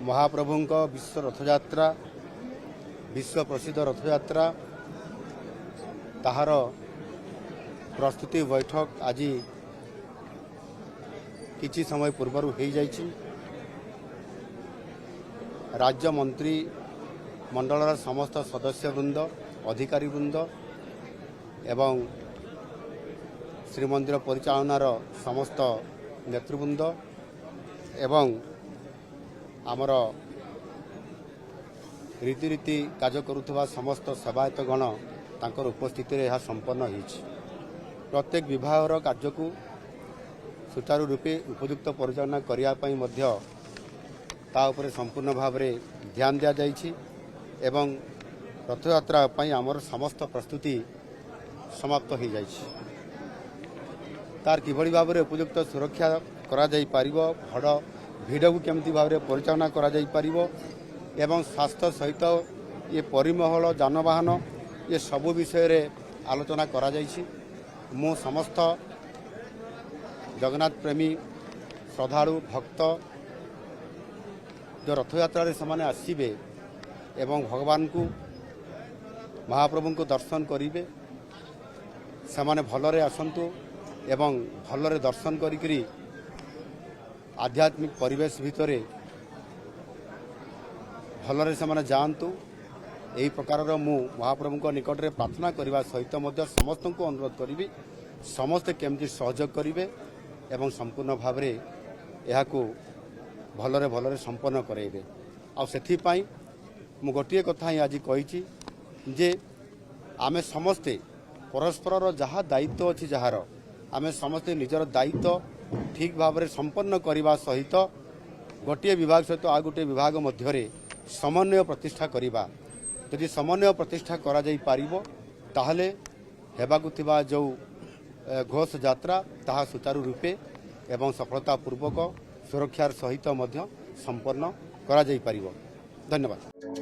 महाप्रभुंक विश्व रथयात्रा विश्व प्रसिद्ध रथयात्रा ताहार प्रस्तुति बैठक आज किछि समय पूर्वर हो जाइछि। राज्य मंत्री मंडलर समस्त सदस्यवृंद अधिकारी वृंद एवं श्रीमंदिर परिचालनार समस्त नेतृवृंद एवं आमर रीतिरीति कार्य करुवा समस्त सेवायत गण तांकर उपस्थिति रे यह संपन्न होइछि। प्रत्येक विभागर कार्य को सुचारू रूपे उपयुक्त परिचालना करिया पई मध्य ता उपरे संपूर्ण भाव में ध्यान दिया जाइछि एवं रथयात्रा पई आमर समस्त प्रस्तुति समाप्त हो जाइछि। तार किभଳି भाव में उपयुक्त सुरक्षा करा जाई पारिबो, बड़ भिड़ को केमती भाव में परिचालना करा जाई पारिबो एवं स्वास्थ्य सहित ये परिमहल जानवाहन ये सबु विषय रे आलोचना करा जाइछि। मु समस्त जगन्नाथ प्रेमी श्रद्धालु भक्त जो रथयात्रा रे समाने आसीबे एवं भगवान को महाप्रभु को दर्शन करिवे समाने भलरे आसंतु एवं भलरे दर्शन करिकरी आध्यात्मिक परिवेश भितरे भलरे समाने जानतु यही प्रकार मु महाप्रभु निकट में प्रार्थना करने सहित समस्त को अनुरोध करी समस्ते केमती सहयोग करेंगे एवं संपूर्ण भाव में यह भलरे भलरे संपन्न करेंगे। आथिपाई मु गोटे कथा ही आज कही जे आमे समस्ते परस्पर जहाँ दायित्व अच्छी जार आमे समस्ते निजर दायित्व ठीक भाव में संपन्न करने सहित गोटे विभाग सहित आ गोटे विभाग मध्य समन्वय प्रतिष्ठा करवा। यदि समन्वय प्रतिष्ठा करा जाई पारिबो ताहले हेबाकु थिबा जो घोष यात्रा ताहा सुचारू रूपे एवं सफलतापूर्वक सुरक्षार सहित मध्य संपन्न करा जाई पारिबो। धन्यवाद।